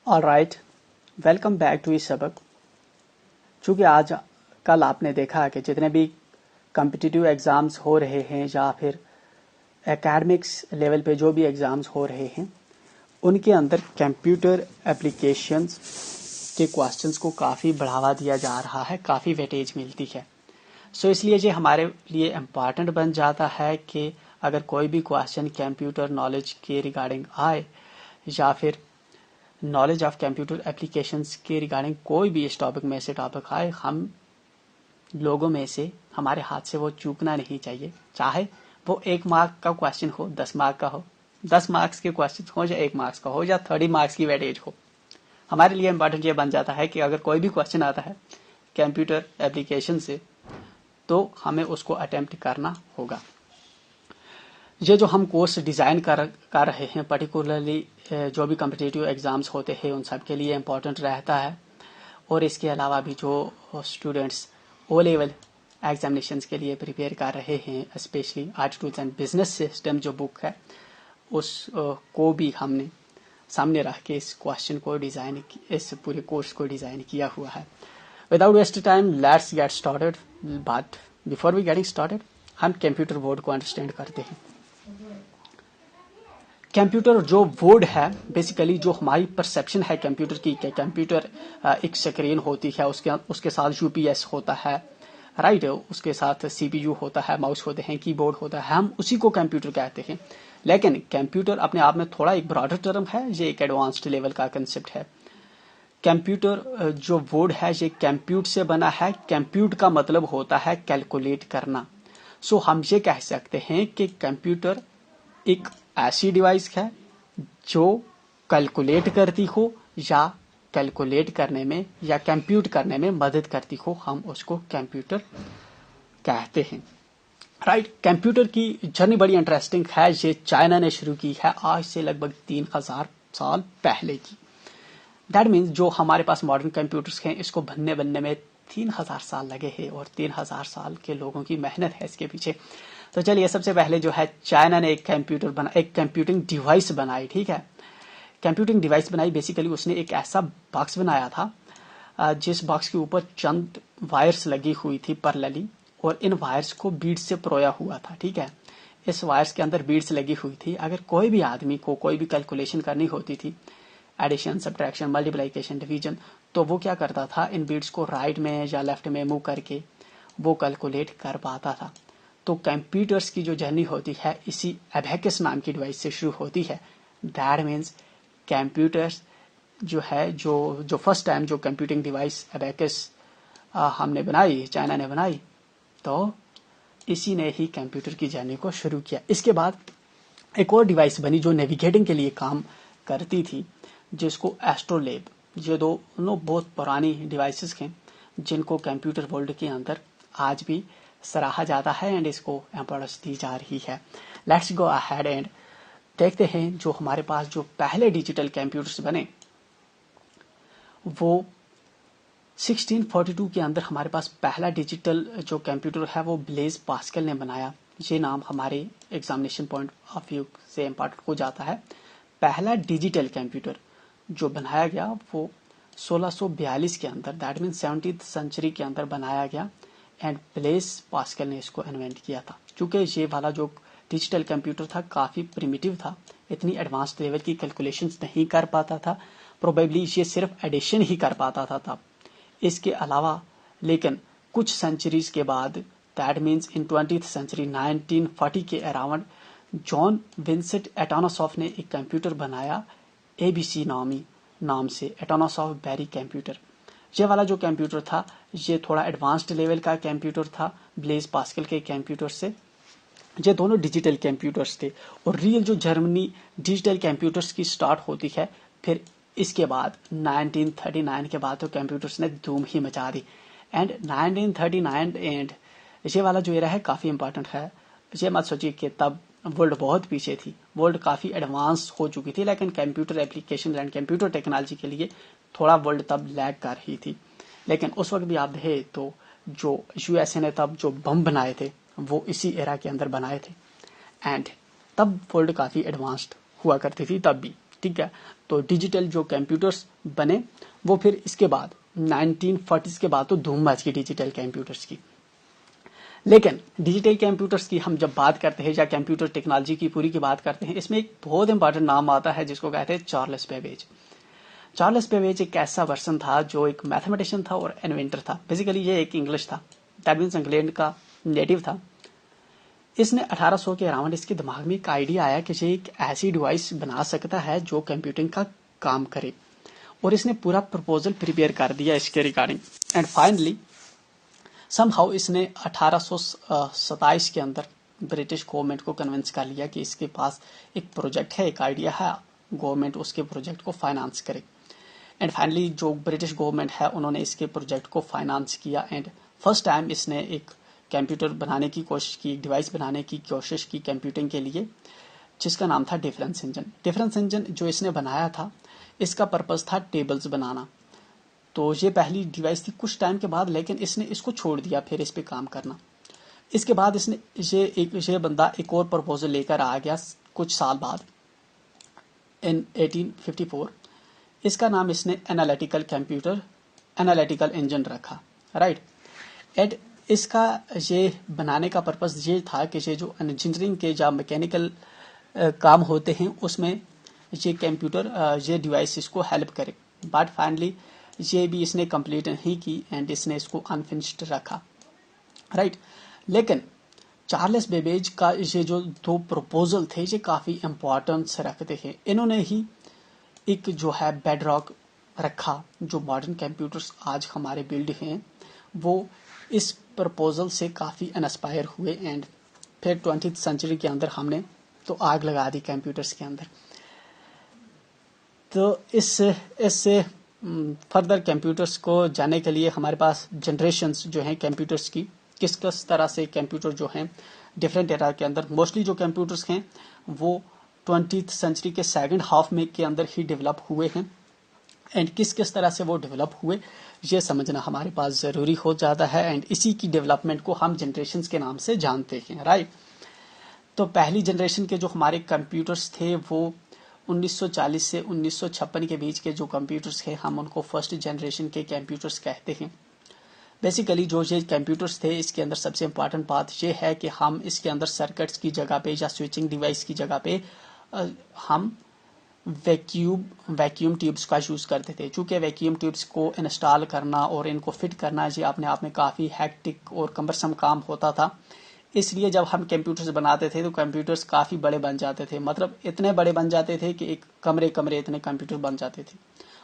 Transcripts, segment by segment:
Alright, welcome back to इस सबक। चूँकि आज कल आपने देखा कि जितने भी कम्पिटिटिव एग्ज़ाम्स हो रहे हैं या फिर एकेडमिक्स लेवल पे जो भी एग्ज़ाम्स हो रहे हैं उनके अंदर कंप्यूटर एप्लीकेशंस के क्वेश्चंस को काफ़ी बढ़ावा दिया जा रहा है, काफ़ी वेटेज मिलती है। सो इसलिए ये हमारे लिए इम्पॉर्टेंट बन जाता है कि अगर कोई भी क्वेश्चन कंप्यूटर नॉलेज के रिगार्डिंग आए या फिर नॉलेज ऑफ कंप्यूटर एप्लीकेशंस के रिगार्डिंग कोई भी इस टॉपिक में से टॉपिक आए, हम लोगों में से हमारे हाथ से वो चूकना नहीं चाहिए। चाहे वो 1 मार्क का क्वेश्चन हो, 10 मार्क का हो, 10 मार्क्स के क्वेश्चन हो या 1 मार्क्स का हो या 30 मार्क्स की वेटेज हो, हमारे लिए इम्पोर्टेंट ये बन जाता है कि अगर कोई भी क्वेश्चन आता है कंप्यूटर एप्लीकेशन से तो हमें उसको अटेम्प्ट करना होगा। ये जो हम कोर्स डिज़ाइन कर रहे हैं पर्टिकुलरली जो भी कम्पिटिटिव एग्ज़ाम्स होते हैं उन सब के लिए इम्पोर्टेंट रहता है। और इसके अलावा भी जो स्टूडेंट्स ओ लेवल एग्जामिनेशंस के लिए प्रिपेयर कर रहे हैं, specially art tools and business system जो बुक है उस को भी हमने सामने रख के इस क्वेश्चन को डिज़ाइन, इस पूरे कोर्स को डिज़ाइन किया हुआ है। Without waste time let's get started. But before we getting started हम कंप्यूटर वर्ड को अंडरस्टैंड करते हैं। कंप्यूटर जो वर्ड है बेसिकली जो हमारी परसेप्शन है कंप्यूटर की, कंप्यूटर एक स्क्रीन होती है, उसके साथ यूपीएस होता है, राइट, उसके साथ सीपीयू होता है, माउस होते हैं, कीबोर्ड होता है, हम उसी को कंप्यूटर कहते हैं। लेकिन कंप्यूटर अपने आप में थोड़ा एक ब्रॉडर टर्म है, ये एक एडवांस्ड लेवल का कंसेप्ट है। कंप्यूटर जो वर्ड है ये कंप्यूट से बना है। कंप्यूट का मतलब होता है कैलकुलेट करना। सो हम ये कह सकते हैं कि कंप्यूटर एक ऐसी डिवाइस है जो कैलकुलेट करती हो या कैलकुलेट करने में या कंप्यूट करने में मदद करती हो, हम उसको कंप्यूटर कहते हैं। राइट, कंप्यूटर की जर्नी बड़ी इंटरेस्टिंग है। ये चाइना ने शुरू की है आज से लगभग 3000 साल पहले की। दैट मीन्स जो हमारे पास मॉडर्न कंप्यूटर्स हैं इसको बनने में 3000 साल लगे हैं और 3000 साल के लोगों की मेहनत है इसके पीछे। तो चलिए, सबसे पहले जो है चाइना ने एक कंप्यूटिंग डिवाइस बनाई। ठीक है, कंप्यूटिंग डिवाइस बनाई। बेसिकली उसने एक ऐसा बॉक्स बनाया था जिस बॉक्स के ऊपर चंद वायर्स लगी हुई थी पैरेलली, और इन वायर्स को बीड्स से परोया हुआ था। ठीक है, इस वायर्स के अंदर बीड्स लगी हुई थी। अगर कोई भी आदमी को कोई भी कैलकुलेशन करनी होती थी, एडिशन, सब्ट्रैक्शन, मल्टीप्लिकेशन, डिवीजन, तो वो क्या करता था, इन बीट्स को राइट में या लेफ्ट में मूव करके वो कैलकुलेट कर पाता था। तो कंप्यूटर्स की जो जर्नी होती है इसी एबेकस नाम की डिवाइस से शुरू होती है। दैट मीन्स कंप्यूटर्स जो है जो फर्स्ट टाइम जो कंप्यूटिंग डिवाइस एबेकस हमने बनाई, चाइना ने बनाई, तो इसी ने ही कंप्यूटर की जर्नी को शुरू किया। इसके बाद एक और डिवाइस बनी जो नेविगेटिंग के लिए काम करती थी, जिसको एस्ट्रोलेब। ये दोनों बहुत पुरानी डिवाइसेस हैं जिनको कंप्यूटर वर्ल्ड के अंदर आज भी सराहा जाता है एंड इसको इम्पोर्टेंस दी जा रही है। लेट्स गो अहेड एंड देखते हैं जो हमारे पास जो पहले डिजिटल कंप्यूटर्स बने वो 1642 के अंदर हमारे पास पहला डिजिटल जो कंप्यूटर है वो ब्लेज पास्कल ने बनाया। ये नाम हमारे एग्जामिनेशन पॉइंट ऑफ व्यू से इम्पोर्टेंट हो जाता है। पहला डिजिटल कंप्यूटर जो बनाया गया वो 1642 के अंदर, दैट मीन 17th सेंचुरी के अंदर बनाया गया एंड ब्लेज पास्कल ने इसको इन्वेंट किया था। क्योंकि ये वाला जो डिजिटल कंप्यूटर था काफ़ी प्रिमिटिव था, इतनी एडवांस्ड लेवल की कैलकुलेशंस नहीं कर पाता था, प्रोबेबली ये सिर्फ एडिशन ही कर पाता था तब। इसके अलावा लेकिन कुछ सेंचुरीज के बाद, that means in 20th century 1940 के अराउंड, जॉन विंसेंट एटोनोसॉफ ने एक कंप्यूटर बनाया ABC नाम से, एटोनोसॉफ बैरी कंप्यूटर। ये वाला जो कंप्यूटर था ये थोड़ा एडवांस्ड लेवल का कंप्यूटर था ब्लेज पास्कल के कंप्यूटर से। ये दोनों डिजिटल कंप्यूटर्स थे और रियल जो जर्मनी डिजिटल कंप्यूटर्स की स्टार्ट होती है फिर इसके बाद 1939 के बाद तो कंप्यूटर्स ने धूम ही मचा दी। एंड 1939 एंड ये वाला जो एरा है काफ़ी इंपॉर्टेंट है। ये मत सोचिए कि तब वर्ल्ड बहुत पीछे थी, वर्ल्ड काफ़ी एडवांस हो चुकी थी, लेकिन computer application and computer technology के लिए थोड़ा वर्ल्ड तब लैग कर रही थी। लेकिन उस वक्त भी आप देखें तो जो USA ने तब जो बम बनाए थे वो इसी एरा के अंदर बनाए थे एंड तब वर्ल्ड काफ़ी एडवांस्ड हुआ करती थी तब भी। ठीक है। तो डिजिटल जो कंप्यूटर्स बने वो फिर इसके बाद 1940s के बाद तो धूम मच गई डिजिटल कंप्यूटर्स की। लेकिन डिजिटल कंप्यूटर्स की हम जब बात करते हैं या कंप्यूटर टेक्नोलॉजी की पूरी की बात करते हैं, इसमें एक बहुत इंपॉर्टेंट नाम आता है जिसको कहते हैं चार्ल्स बेबेज। चार्ल्स बेबेज एक ऐसा पर्सन था जो एक मैथमेटिशियन था और इन्वेंटर था। बेसिकली ये एक इंग्लिश था, दैट मीन्स इंग्लैंड का नेटिव था। इसने 1800 के अराउंड इसके दिमाग में एक आइडिया आया कि ये एक ऐसी डिवाइस बना सकता है जो कंप्यूटिंग का काम करे, और इसने पूरा प्रपोजल प्रिपेयर कर दिया इसके रिगार्डिंग। एंड फाइनली समहाउ इसने 1827 के अंदर ब्रिटिश गवर्नमेंट को कन्विंस कर लिया कि इसके पास एक प्रोजेक्ट है, एक आइडिया है, गवर्नमेंट उसके प्रोजेक्ट को फाइनेंस करे। एंड फाइनली जो ब्रिटिश गवर्नमेंट है उन्होंने इसके प्रोजेक्ट को फाइनेंस किया। एंड फर्स्ट टाइम इसने एक कंप्यूटर बनाने की कोशिश की, एक डिवाइस बनाने की कोशिश की कंप्यूटिंग के लिए, जिसका नाम था डिफरेंस इंजन। डिफरेंस इंजन जो इसने बनाया था, इसका पर्पस था टेबल्स बनाना। तो ये पहली डिवाइस थी कुछ टाइम के बाद, लेकिन इसने इसको छोड़ दिया फिर इस पे काम करना। इसके बाद इसने ये बंदा एक और प्रपोजल लेकर आ गया कुछ साल बाद, इन 1854। इसका नाम इसने एनालिटिकल इंजन रखा, राइट। एंड इसका ये बनाने का पर्पस ये था कि ये जो इंजीनियरिंग के या मैकेनिकल काम होते हैं उसमें ये कंप्यूटर ये डिवाइस इसको हेल्प करे। बट फाइनली ये भी इसने कंप्लीट नहीं की एंड इसने इसको अनफिनिश्ड रखा, राइट। लेकिन चार्ल्स बेबेज का ये जो दो प्रपोजल थे ये काफ़ी इम्पोर्टेंस रखते हैं। इन्होंने ही एक जो है बेडरॉक रखा। जो मॉडर्न कंप्यूटर्स आज हमारे बिल्ड हैं वो इस प्रपोजल से काफ़ी इंस्पायर हुए। एंड फिर 20th सेंचुरी के अंदर हमने तो आग लगा दी कंप्यूटर्स के अंदर। तो इससे फर्दर कंप्यूटर्स को जानने के लिए हमारे पास जनरेशन्स जो हैं कंप्यूटर्स की, किस किस तरह से कंप्यूटर जो हैं डिफरेंट एरा के अंदर, मोस्टली जो कंप्यूटर्स हैं वो 20th सेंचुरी के सेकंड हाफ में के अंदर ही डेवलप हुए हैं। एंड किस किस तरह से वो डेवलप हुए ये समझना हमारे पास ज़रूरी हो जाता है। एंड इसी की डेवलपमेंट को हम जनरेशन्स के नाम से जानते हैं, राइट। तो पहली जनरेशन के जो हमारे कंप्यूटर्स थे वो 1940 से 1956 के बीच के जो कंप्यूटर्स थे हम उनको फर्स्ट जनरेशन के कंप्यूटर्स कहते हैं। बेसिकली जो ये कंप्यूटर्स थे इसके अंदर सबसे इम्पॉर्टेंट बात ये है कि हम इसके अंदर सर्किट्स की जगह पे या स्विचिंग डिवाइस की जगह पे हम वैक्यूम ट्यूब्स का यूज़ करते थे। चूँकि वैक्यूम ट्यूब्स को इंस्टॉल करना और इनको फिट करना ये अपने आप में काफ़ी हैक्टिक और कम्बरसम काम होता था, इसलिए जब हम कंप्यूटर्स बनाते थे तो कंप्यूटर्स काफ़ी बड़े बन जाते थे। मतलब इतने बड़े बन जाते थे कि एक कमरे इतने कंप्यूटर बन जाते थे।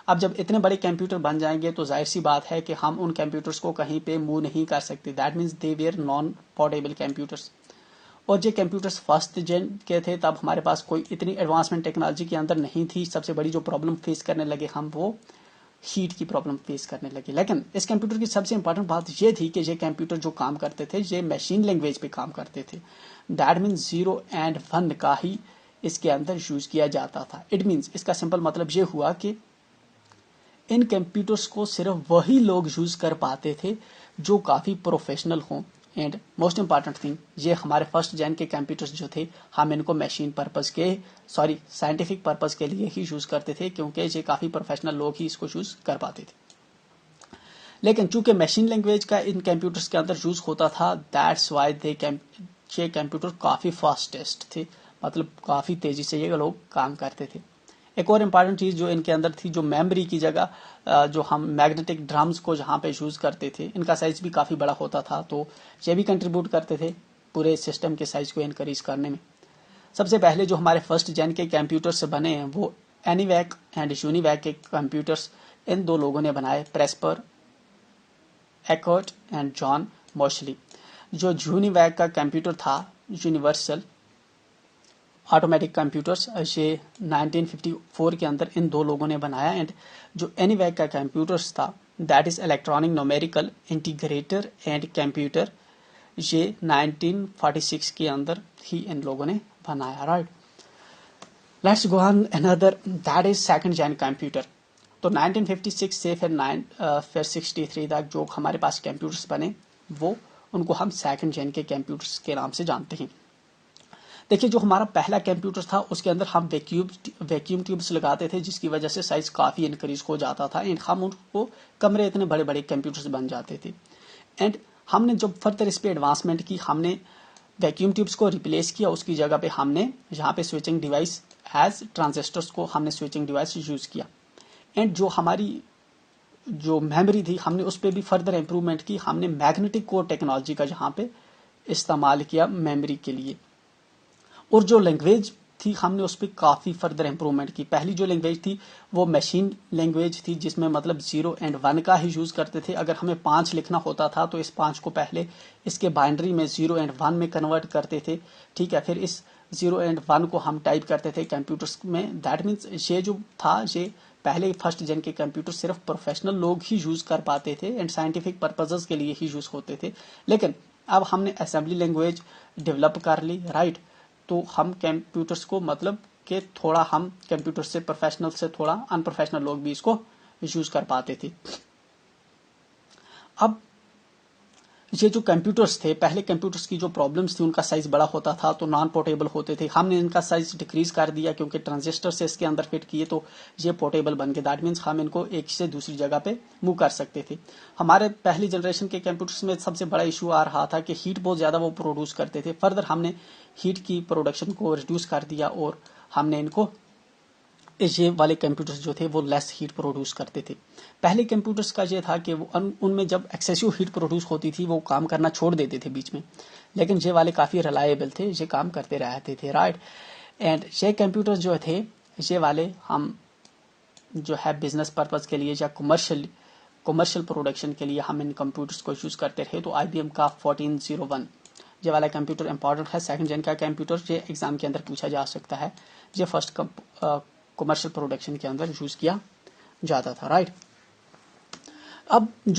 अब जब इतने बड़े कंप्यूटर बन जाएंगे तो जाहिर सी बात है कि हम उन कंप्यूटर्स को कहीं पे मूव नहीं कर सकते। That means they were non portable computers. और जो कंप्यूटर्स फर्स्ट जेन के थे तब हमारे पास कोई इतनी एडवांसमेंट टेक्नोलॉजी के अंदर नहीं थी। सबसे बड़ी जो प्रॉब्लम फेस करने लगे हम वो हीट की प्रॉब्लम फेस करने लगे। लेकिन इस कंप्यूटर की सबसे इंपॉर्टेंट बात ये थी कि ये कंप्यूटर जो काम करते थे ये मशीन लैंग्वेज पे काम करते थे। दैट मीन्स 0 and 1 का ही इसके अंदर यूज किया जाता था। इट मीन्स इसका सिंपल मतलब ये हुआ कि इन कंप्यूटर्स को सिर्फ वही लोग यूज कर पाते थे जो काफ़ी प्रोफेशनल हों। एंड मोस्ट इंपॉर्टेंट थिंग, ये हमारे फर्स्ट जेन के कंप्यूटर्स जो थे हम इनको मशीन पर्पस के साइंटिफिक पर्पस के लिए ही यूज़ करते थे, क्योंकि ये काफ़ी प्रोफेशनल लोग ही इसको यूज़ कर पाते थे। लेकिन चूंकि मशीन लैंग्वेज का इन कंप्यूटर्स के अंदर यूज़ होता था, दैट्स वाई ये कंप्यूटर काफ़ी फास्टेस्ट थे, मतलब काफ़ी तेज़ी से ये लोग काम करते थे। एक और इम्पॉर्टेंट चीज़ जो इनके अंदर थी, जो मेमोरी की जगह जो हम मैग्नेटिक ड्रम्स को जहाँ पे यूज़ करते थे, इनका साइज़ भी काफ़ी बड़ा होता था, तो ये भी कंट्रीब्यूट करते थे पूरे सिस्टम के साइज़ को इनक्रीज करने में। सबसे पहले जो हमारे फर्स्ट जेन के कंप्यूटर्स बने हैं वो एनीवैक एंड यूनिवैक के कंप्यूटर्स इन दो लोगों ने बनाए, प्रेस्पर एकर्ट एंड जॉन मोशली। जो यूनिवैक का कंप्यूटर था, यूनिवर्सल ऑटोमेटिक कंप्यूटर्स, ये 1954 के अंदर इन दो लोगों ने बनाया। एंड जो एनीवैक का कंप्यूटर्स था, that is electronic numerical integrator and computer, ये 1946 के अंदर ही इन लोगों ने बनाया, right. Let's go on another, that is second gen computer. तो 1956 से फिर 63 तक जो हमारे पास कंप्यूटर्स बने वो उनको हम सेकंड जेन के कंप्यूटर्स के नाम से जानते हैं। देखिए जो हमारा पहला कंप्यूटर था उसके अंदर हम वैक्यूम ट्यूब्स लगाते थे, जिसकी वजह से साइज काफी इंक्रीज हो जाता था एंड हम उनको कमरे इतने बड़े बड़े कंप्यूटर्स बन जाते थे। एंड हमने जब फर्दर इस पे एडवांसमेंट की, हमने वैक्यूम ट्यूब्स को रिप्लेस किया, उसकी जगह पे हमने यहाँ पे स्विचिंग डिवाइस एज ट्रांजिस्टर्स को हमने स्विचिंग डिवाइस यूज किया। एंड जो हमारी जो मेमोरी थी हमने उस पर भी फर्दर इंप्रूवमेंट की, हमने मैग्नेटिक कोर टेक्नोलॉजी का यहाँ पे इस्तेमाल किया मेमोरी के लिए। और जो लैंग्वेज थी हमने उस पर काफी फर्दर इंप्रूवमेंट की। पहली जो लैंग्वेज थी वो मशीन लैंग्वेज थी, जिसमें मतलब 0 एंड 1 का ही यूज करते थे। अगर हमें 5 लिखना होता था तो इस 5 को पहले इसके बाइनरी में 0 एंड 1 में कन्वर्ट करते थे, ठीक है। फिर इस 0 एंड 1 को हम टाइप करते थे कंप्यूटर्स में। दैट मीन्स ये जो था ये पहले फर्स्ट जन के कंप्यूटर सिर्फ प्रोफेशनल लोग ही यूज कर पाते थे एंड साइंटिफिक पर्पजेस के लिए ही यूज होते थे। लेकिन अब हमने असेंबली लैंग्वेज डेवलप कर ली, राइट। तो हम कंप्यूटर्स को मतलब कि थोड़ा हम कंप्यूटर से प्रोफेशनल से थोड़ा अनप्रोफेशनल लोग भी इसको यूज कर पाते थे। अब ये जो कंप्यूटर्स थे, पहले कंप्यूटर्स की जो प्रॉब्लम्स थी, उनका साइज बड़ा होता था तो नॉन पोर्टेबल होते थे। हमने इनका साइज डिक्रीज कर दिया क्योंकि ट्रांजिस्टर से इसके अंदर फिट किए तो ये पोर्टेबल बन गए। दैट मीन्स हम इनको एक से दूसरी जगह पे मूव कर सकते थे। हमारे पहली जनरेशन के कंप्यूटर्स में सबसे बड़ा इशू आ रहा था कि हीट बहुत ज्यादा वो प्रोड्यूस करते थे। फर्दर हमने हीट की प्रोडक्शन को रिड्यूस कर दिया और हमने इनको, ये वाले कंप्यूटर्स जो थे वो लेस हीट प्रोड्यूस करते थे। पहले कंप्यूटर्स का ये था कि वो उनमें जब एक्सेसिव हीट प्रोड्यूस होती थी वो काम करना छोड़ देते थे बीच में, लेकिन ये वाले काफी रिलायबल थे, ये काम करते रहते थे, राइट। एंड ये कंप्यूटर्स जो थे ये वाले हम जो है बिजनेस पर्पज के लिए या कमर्शियल प्रोडक्शन के लिए हम इन कंप्यूटर्स को यूज करते रहे। तो IBM का 1401 ये वाला कंप्यूटर इंपॉर्टेंट है, सेकंड जन का कंप्यूटर, ये एग्जाम के अंदर पूछा जा सकता है। ये फर्स्ट कमर्शियल प्रोडक्शन के अंदर यूज किया जाता था, राइट। अब जो